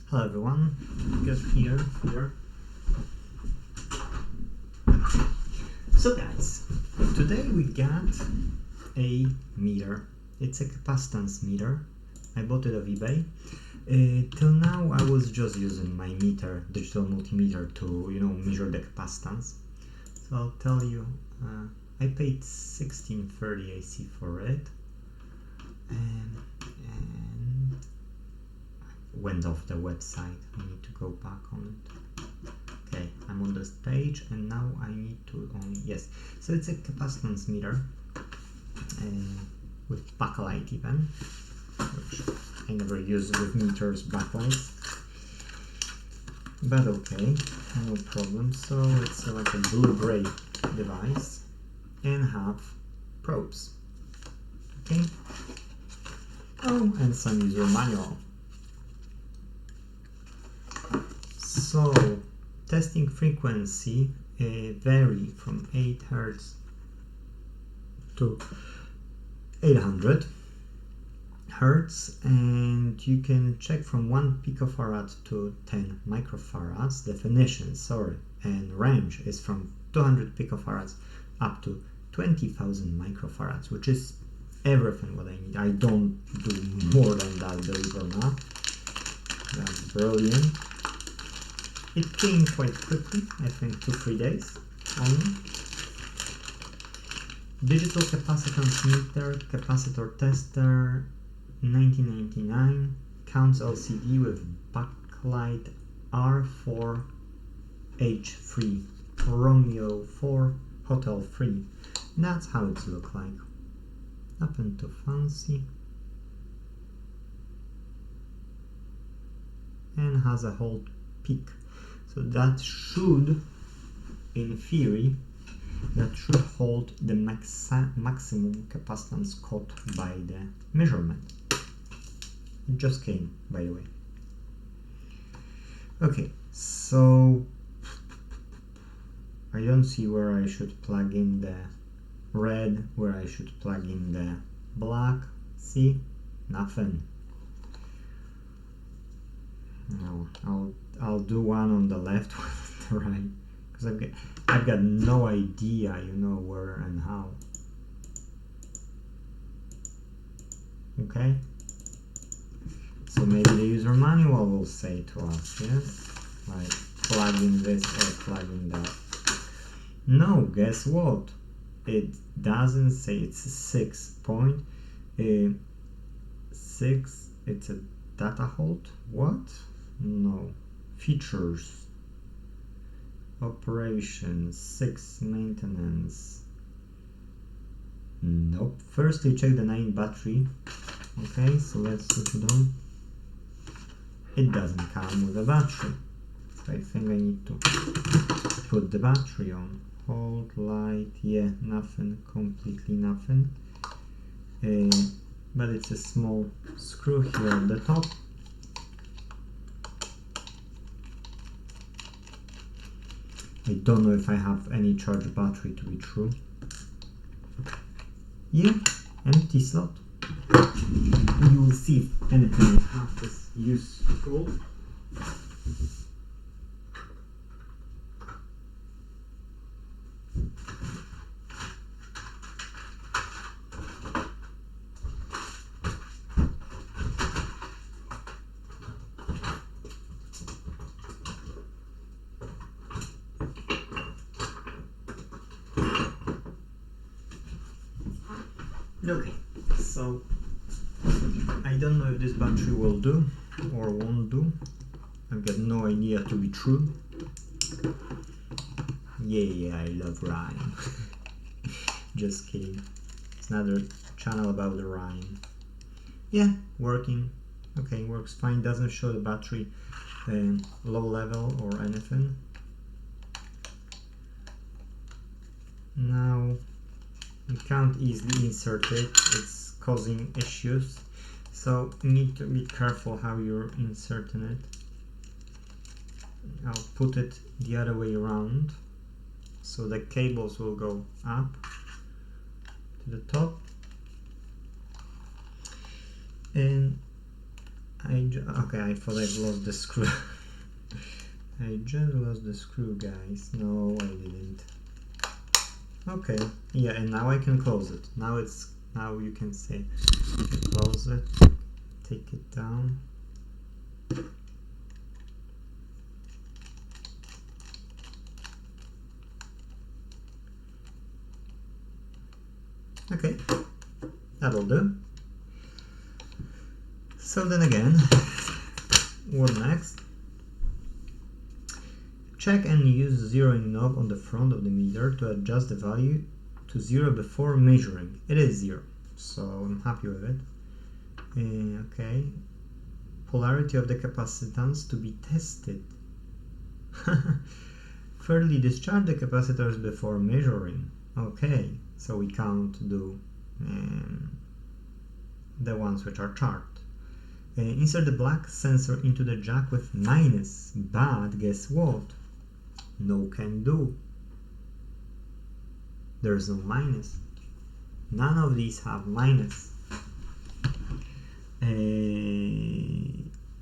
Hello everyone, just here. So guys, today we got a meter. It's a capacitance meter. I bought it off eBay. Till now I was just using my meter, digital multimeter, to measure the capacitance. So I'll tell you, I paid 1630 AC for it, and went off the website. I need to go back on it. Okay, I'm on this page, and now I need to yes. So it's a capacitance meter with backlight even, which I never use with meters backlights. But okay, no problem. So it's like a blue-gray device and have probes. Okay. Oh, and some user manual. So testing frequency vary from 8 Hz to 800 Hz, and you can check from 1 picofarad to 10 microfarads. Definition, and range is from 200 picofarads up to 20,000 microfarads, which is everything what I need. I don't do more than that, believe it or not. That's brilliant. It came quite quickly, I think 2-3 days only. Digital capacitance meter, capacitor tester, 1999. Counts LCD with backlight R4H3, Romeo 4, Hotel 3. That's how it looks like. Nothing too fancy. And has a whole peak. So that should, in theory, that should hold the maximum capacitance caught by the measurement. It just came, by the way. Okay, so I don't see where I should plug in the red, where I should plug in the black. See? Nothing. No, I'll do one on the left, one on the right, because I've got no idea, where and how. Okay, so maybe the user manual will say to us, yes, like plug in this or plug in that. No, guess what? It doesn't say. It's a 6.6. It's a data hold. What? No. Features. Operations. 6. Maintenance. Nope. Firstly, check the 9 battery. Okay, so let's switch it on. It doesn't come with a battery. So I think I need to put the battery on. Hold, light, yeah, nothing, completely nothing. But it's a small screw here at the top. I don't know if I have any charge battery to be true. Yeah, empty slot. You will see if anything half is useful. Okay, so I don't know if this battery will do or won't do. I've got no idea, to be true. Yeah, I love rhyme. Just kidding. It's another channel about the rhyme. Yeah, working. Okay, works fine. Doesn't show the battery low level or anything. Now you can't easily insert it. It's causing issues. So you need to be careful how you're inserting it. I'll put it the other way around, so the cables will go up to the top, and Okay, I thought I've lost the screw. I just lost the screw, guys. No, I didn't. Okay, yeah, and now I can close it. Now you can see. Close it, take it down. Okay, that'll do. So then again, what next? Check and use the zeroing knob on the front of the meter to adjust the value to 0 before measuring. It is 0, so I'm happy with it. Okay, polarity of the capacitance to be tested. Thirdly, discharge the capacitors before measuring. Okay, so we can't do the ones which are charged. Insert the black sensor into the jack with minus, but guess what? No can do. There's no minus. None of these have minus.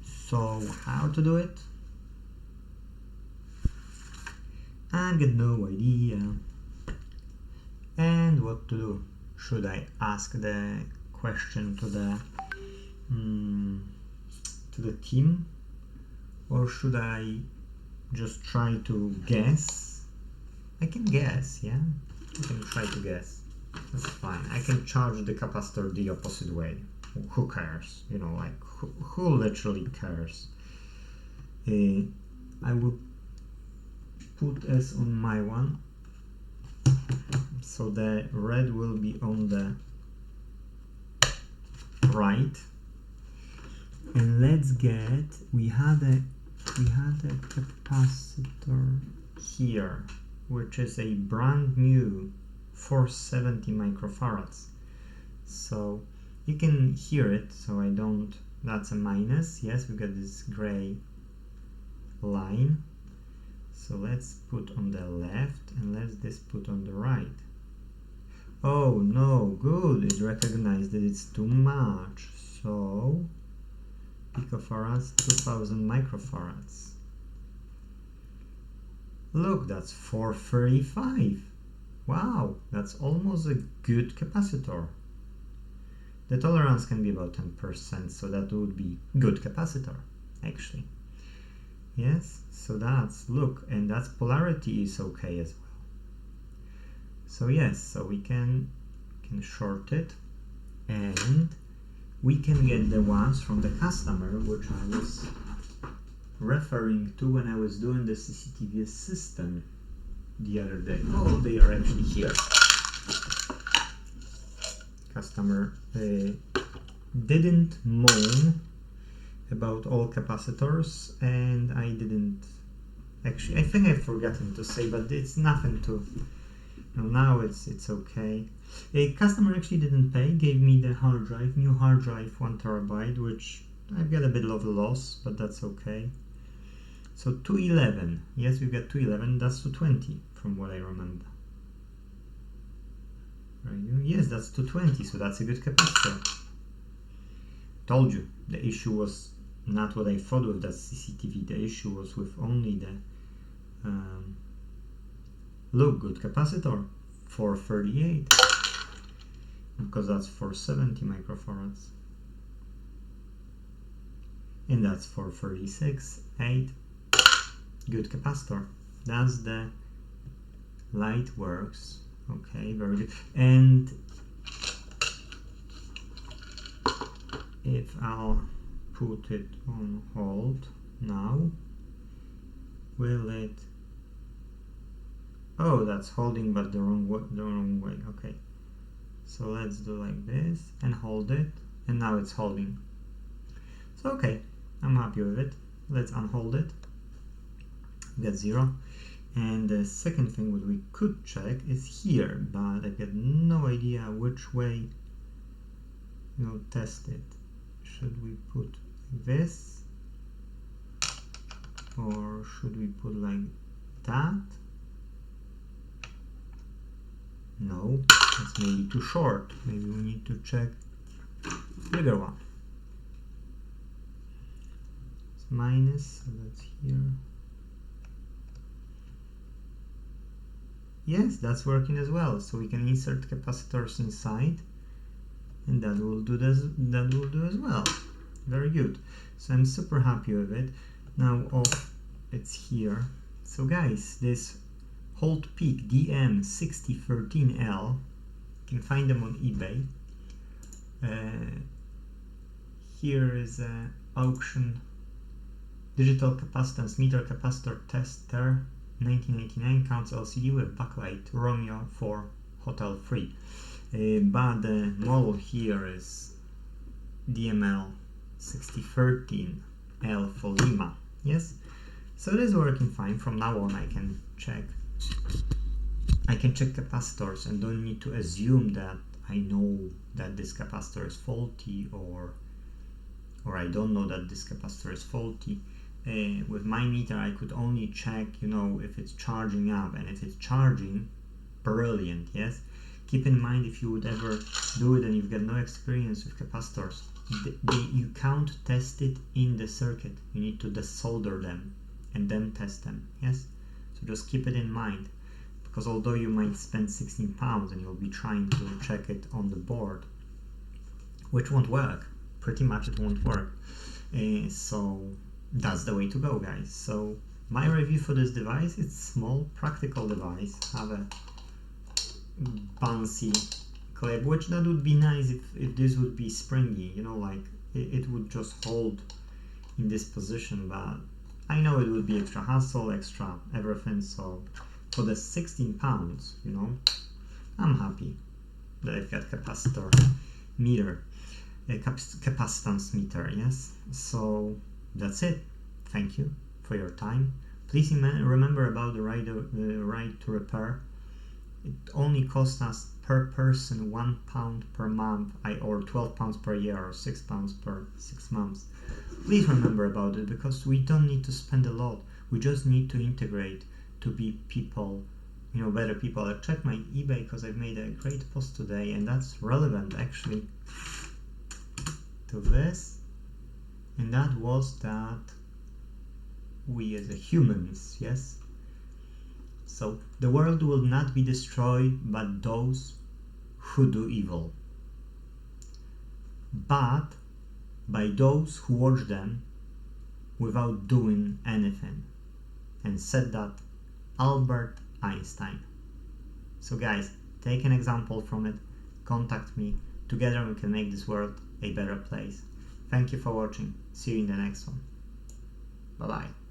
So how to do it? I get no idea. And what to do? Should I ask the question to the team, or should I just try to guess? I can guess, yeah? I can try to guess. That's fine. I can charge the capacitor the opposite way. Who cares? You know, like, who literally cares? I will put S on my one, so the red will be on the right. And let's get, we had a capacitor here, which is a brand new 470 microfarads. So you can hear it, so I don't, that's a minus. Yes, we got this gray line. So let's put on the left, and let's this put on the right. Oh no, good, it recognized that it's too much. So picofarads, 2000 microfarads. Look, that's 435. Wow, that's almost a good capacitor. The tolerance can be about 10%, so that would be good capacitor, actually. Yes, so that's, look, and that's polarity is okay as well. So yes, so we can short it, and we can get the ones from the customer, which I was referring to when I was doing the CCTV system the other day. Oh, they are actually here. Customer didn't moan about all capacitors, and I didn't actually, I think I've forgotten to say, but it's nothing to, now it's okay. A customer actually didn't pay, gave me the hard drive, new hard drive, 1 terabyte, which I've got a bit of a loss, but that's okay. So 211, yes, we've got 211, that's 220 from what I remember. Right, yes, that's 220, so that's a good capacitor. Told you, the issue was not what I thought with that CCTV, the issue was with only the look, good capacitor, 438, because that's 470 microfarads, and that's 436, 8, good capacitor. That's the light works. Okay, very good. And if I'll put it on hold now, will it? Oh, that's holding, but the wrong way. Okay, so let's do like this and hold it, and now it's holding. So okay, I'm happy with it. Let's unhold it. We got 0. And the second thing what we could check is here, but I got no idea which way test it. Should we put this, or should we put like that? No, that's maybe too short. Maybe we need to check bigger one. minus, so that's here. Yes, that's working as well. So we can insert capacitors inside, and that will do this. That will do as well. Very good. So I'm super happy with it. Now, it's here. So guys, this Hold Peak DM6013L, you can find them on eBay. Here is an auction digital capacitance meter capacitor tester 1989, counts LCD with backlight Romeo for Hotel 3. But the model here is DM6013L for Lima. Yes, so it is working fine. From now on I can check capacitors and don't need to assume that I know that this capacitor is faulty, or I don't know that this capacitor is faulty. With my meter I could only check, if it's charging up, and if it's charging, brilliant. Yes, keep in mind, if you would ever do it and you've got no experience with capacitors, you can't test it in the circuit. You need to desolder them and then test them. Yes, so just keep it in mind, because although you might spend £16 and you'll be trying to check it on the board, which won't work, pretty much it won't work. So that's the way to go, guys. So my review for this device, it's small, practical device. Have a bouncy clip, which that would be nice if this would be springy, like it would just hold in this position, but I know it would be extra hassle, extra everything. So for the £16, I'm happy that I've got capacitor meter, a capacitance meter. Yes, so that's it. Thank you for your time. Please remember about the right to repair. It only costs us per person £1 per month, or £12 per year, or £6 per 6 months. Please remember about it, because we don't need to spend a lot. We just need to integrate to be people, better people. I checked my eBay because I've made a great post today, and that's relevant actually to this. And that was that we as humans, yes? So the world will not be destroyed by those who do evil, but by those who watch them without doing anything. And said that Albert Einstein. So guys, take an example from it, contact me, together we can make this world a better place. Thank you for watching. See you in the next one. Bye bye.